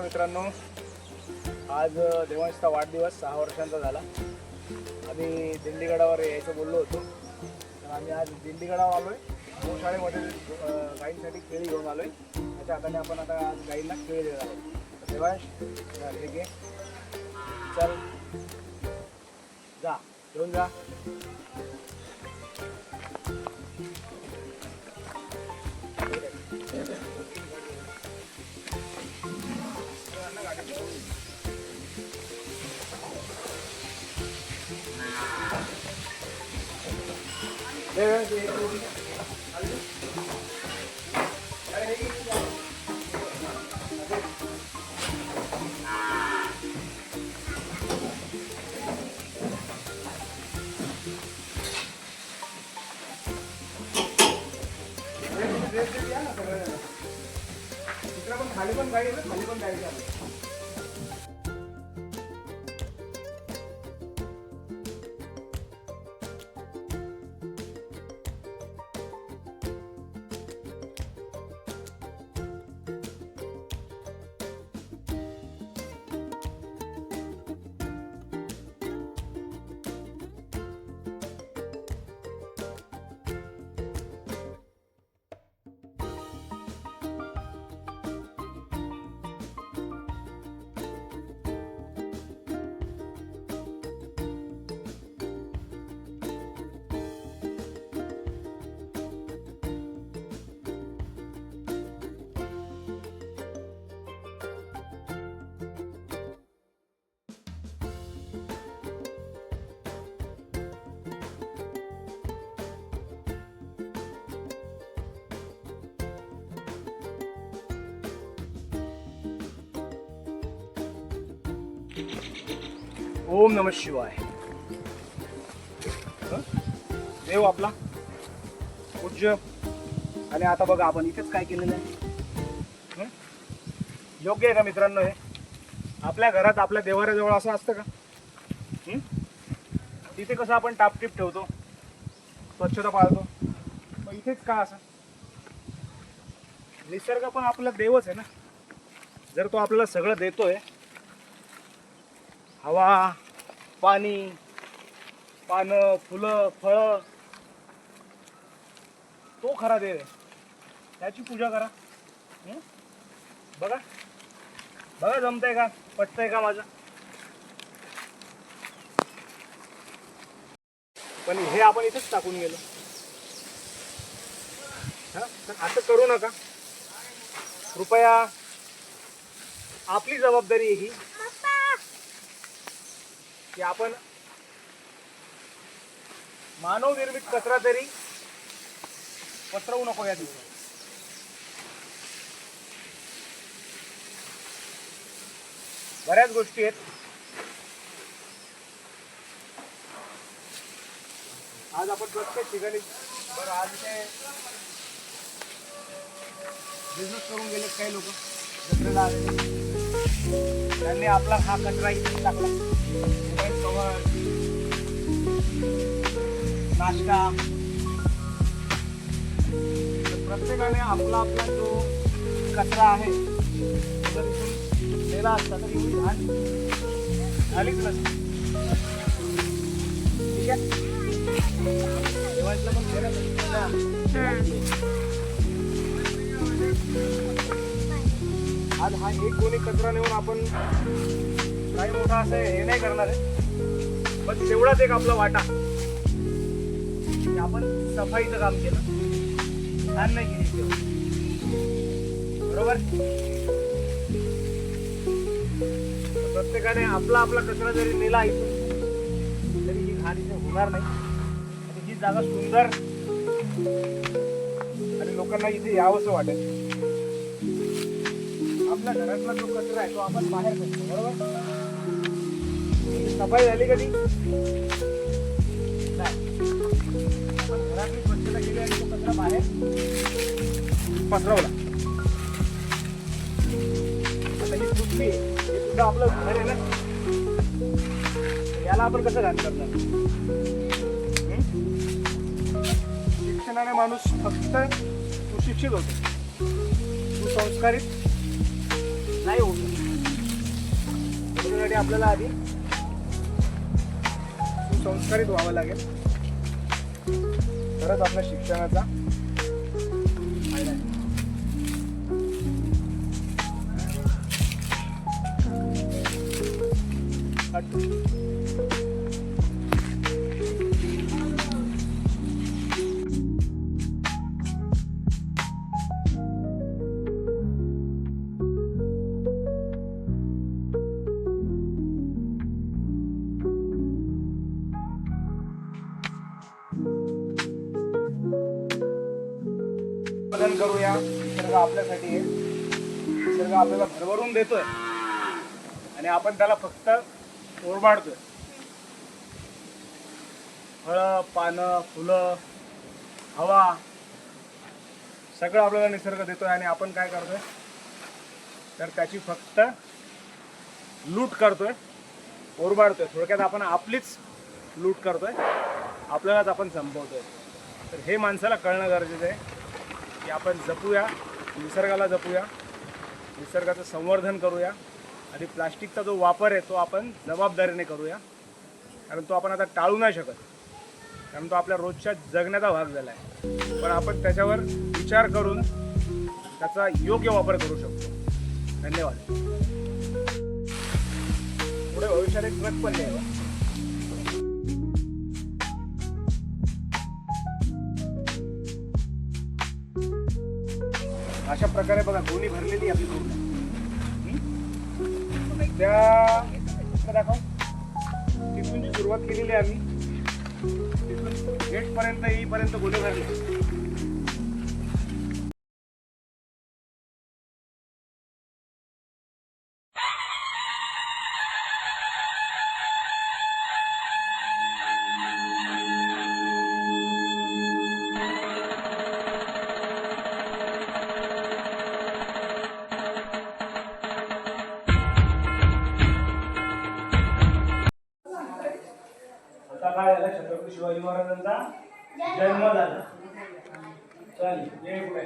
मित्रांनो, आज देवांशचा वाढदिवस 6 वर्षांचा झाला. आम्ही दिंडीगडावर यायचं बोललो होतो, तर आम्ही आज दिंडीगडावर आलो आहे. गोशाळेमध्ये गाईंसाठी केळी घेऊन आलो आहे. त्याच्या हाताने आपण आता आज गाईंना केळी देणार आहोत. देवांश, ठीक आहे, चल जा, घेऊन जा. खाली पण गाडी आहे, खाली पण गाडी आहे. ओम नमः शिवाय. देव आपला पूज्य. आणि आता बघा आपण इथेच काय केलेलं आहे. योग्य आहे का मित्रांनो? हे आपल्या घरात आपल्या देवाऱ्याजवळ असं असतं का? तिथे कसं आपण टापटीप ठेवतो, स्वच्छता पाळतो, मग इथेच का असं? निसर्ग पण आपला देवच आहे ना. जर तो आपल्याला सगळं देतोय, हवा, पाणी, पानं, फुलं, फळं, तो खरा देव आहे. त्याची पूजा करा. बघा बघा, जमतंय का, पटतंय का माझं? पण हे आपण इथेच टाकून गेलो. तर असं करू नका कृपया. आपली जबाबदारी आहे ही की आपण मानव निर्मित कचरा तरी पसरवू नको या दिवसात. बऱ्याच गोष्टी आहेत. आज आपण प्रत्येक ठिकाणी बरं आज इथे बिझनेस करून गेले काही लोक जत्रेला आले. त्यांनी आपला हा कचरा इथे टाकला. कवर, नाश्ता, प्रत्येकाने आपला आपला जो कचरा आहे जर इथून नेला असता तर एवढी घाण झालीच नसती. ठीक आहे, देवांशला पण आज हा एक कोणी कचरा नेऊन आपण काही मोठा असं हे नाही करणार आहे. पण तेवढाच एक आपला वाटा की आपण सफाईचं काम केलं, छान नाही केली. बरोबर? प्रत्येकाने आपला आपला कचरा जरी नेला इथून तरी ही घाण इथे होणार नाही. आणि ही जागा सुंदर आणि लोकांना इथे यावंसं वाटेल. आपल्या घरातला जो कचरा आहे तो आपण बाहेर फेकतो. बरोबर? सफाई झाली कधी आपण घरातली स्वच्छता केली आणि तो कचरा बाहेर पसरवला. आता ही पृथ्वी हे सुद्धा आपलं घर आहे ना. याला आपण कसं घाण करणार? शिक्षणाने माणूस फक्त सुशिक्षित होतो, सुसंस्कारित नाही होतो. त्यासाठी आपल्याला आधी सुसंस्कारित व्हावं लागेल, तरच आपल्या शिक्षणाचा फायदा आहे. बदल करूया. निसर्ग आपल्यासाठी आहे, निसर्ग आपल्याला भरभरून देतोय आणि आपण त्याला फक्त ओरबाडतोय. फळं, पानं, फुलं, हवा सगळं आपल्याला निसर्ग देतोय आणि आपण काय करतोय तर त्याची फक्त लूट करतोय, ओरबाडतोय. थोडक्यात आपण आपलीच लूट करतोय, आपल्यालाच आपण संपवतोय. तर हे माणसाला कळणं गरजेचं आहे की आपण जपूया, निसर्गाला जपूया, निसर्गाचं संवर्धन करूया. आणि प्लास्टिकचा जो वापर आहे तो आपण जबाबदारीने करूया, कारण तो आपण आता टाळू नाही शकत, कारण तो आपल्या रोजच्या जगण्याचा भाग झाला आहे. पण आपण त्याच्यावर विचार करून त्याचा योग्य वापर करू शकतो. धन्यवाद. पुढे भविष्यात एक ट्रक पण आहे. अशा प्रकारे बघा गोणी भरलेली आपली पूर्ण. त्या दाखव, तिथून जी सुरुवात केलेली आहे आम्ही, तिथून गेटपर्यंत येईपर्यंत गोणी भरली. आता काय झालं, छत्रपती शिवाजी महाराजांचा जन्म झाला. चालेल, ये पुढे.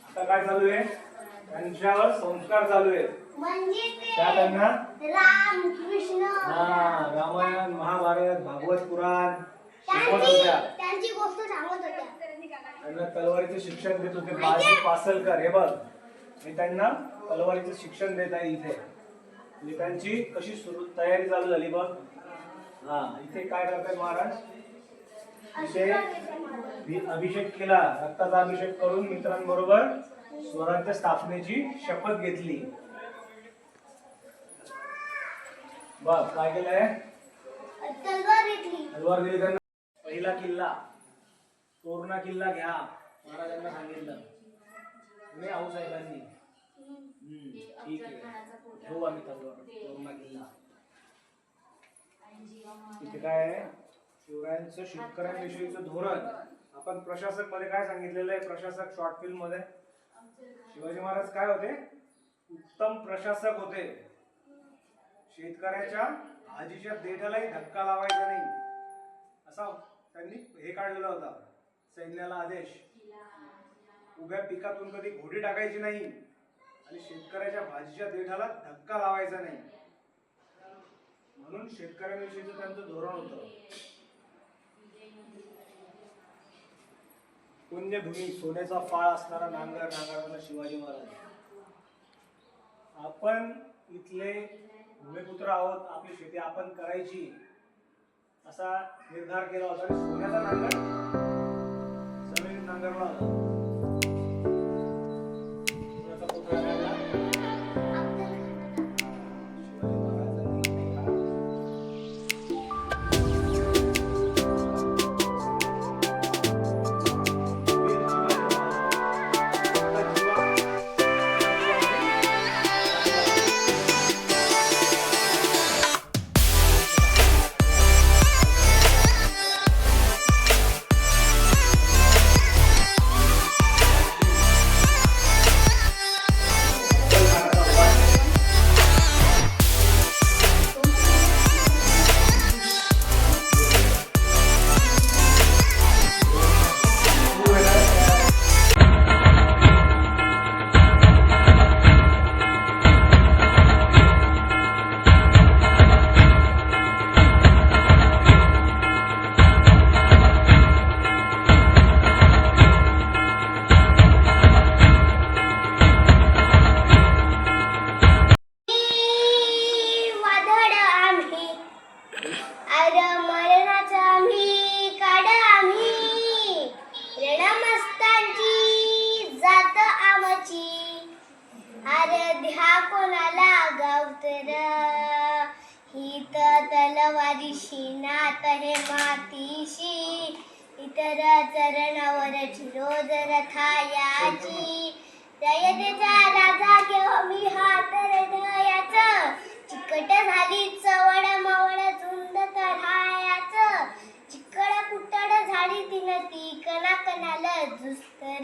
आता काय चालू आहे, त्यांच्यावर संस्कार चालू आहेत. त्या त्यांना रामायण, महाभारत, भागवत पुराण शिकवत होत्या. त्यांची गोष्ट सांगत होत्या. त्यांना तलवारीचं शिक्षण देत होते. बाजी पासलकर, हे बघ, मी त्यांना तलवारीचं शिक्षण देत आहे इथे. म्हणजे त्यांची कशी तयारी चालू झाली बघ. हा, इथे काय करताय महाराज, इथे अभिषेक केला, रक्ताचा अभिषेक करून मित्रांबरोबर स्वराज्य स्थापनेची शपथ घेतली. बघ काय केलंय, तलवार दिली त्यांना. पहिला किल्ला तोरणा किल्ला घ्या, महाराजांना सांगितलं. तुम्ही आऊसाहेबांनी ठीक आहे, घेऊ आम्ही तोरणा किल्ला. इथे काय आहे, शिवरायांचं शेतकऱ्यांविषयीचं धोरण. आपण प्रशासक मध्ये काय सांगितलेलं आहे, प्रशासक शॉर्ट फिल्म मध्ये शिवाजी महाराज काय होते, उत्तम प्रशासक होते. शेतकऱ्याच्या भाजीच्या देठालाही धक्का लावायचा नाही, असा त्यांनी हे काढलेला होता सैन्याला आदेश. उभ्या पिकातून कधी घोडी टाकायची नाही आणि शेतकऱ्याच्या भाजीच्या देठाला धक्का लावायचा नाही, म्हणून शेतकऱ्यांविषयीचं त्यांचं धोरण होतं. पुण्यभूमी सोन्याचा फाळ असणारा नांगर नांगरणारा शिवाजी महाराज. आपण इथले भूमिपुत्र आहोत, आपली शेती आपण करायची असा निर्धार केला होता. सोन्याचा नांगर जमिनीत नांगरला होता. द्या कोणाला गावतर, ही तर तलवारीशी नात हे मातीशी, इतर चरणावर रोज रथायाची, रयतेचा राजा केव्हा मी हात हृदयाचं, चिकट झाली चवड मवड झुंड तढायाचं, चिकड कुटड झाली तीन ती कणा कणाला जुस्तर,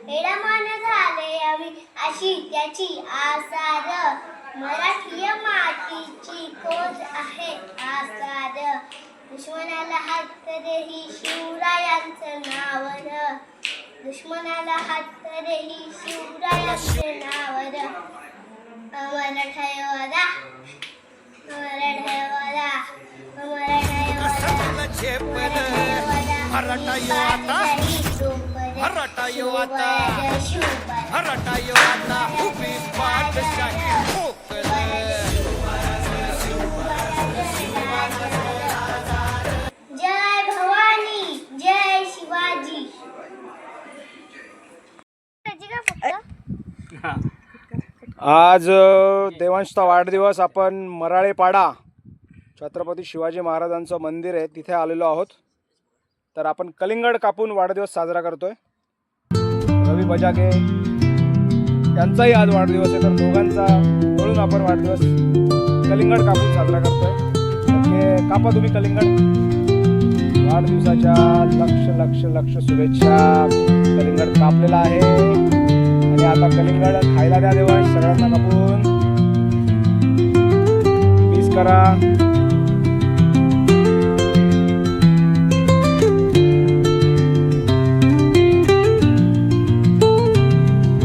एडामान झाले आम्ही अशी त्याची आसार, मराठीय मातीची कोज आहे आसार, दुश्मनाला हात तरेही शिवरायांचं नावर, दुश्मनाला हात तरेही शिवरायांचं नावर, अमर ठेवदा, अमर ठेवदा, अमर जय भवानी, जय शिवाजी. आज देवांशचा वाढदिवस आपण मराळेपाडा छत्रपती शिवाजी महाराजांचं मंदिर आहे तिथे आलेलो आहोत. तर आपण कलिंगड कापून वाढदिवस साजरा करतोय. रवी बजागे यांचाही आज वाढदिवस आहे, तर दोघांचा मिळून आपण वाढदिवस कलिंगड कापून साजरा करतोय. ओके, कापा तुम्ही कलिंगड. वाढदिवसाच्या लक्ष लक्ष लक्ष शुभेच्छा. कलिंगड कापलेला आहे आणि आता कलिंगड खायला द्या देवांश सगळ्यांना कापून. पीस करा.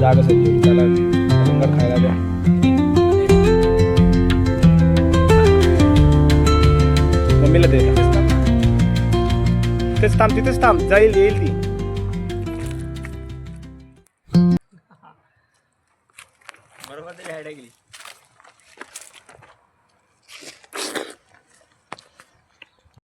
जाग असेल त्याला कलिंगड खायला द्या. मम्मीला दे. तिथेच थांब जाईल येईल ती. बरोबर तरी हायडा गेली.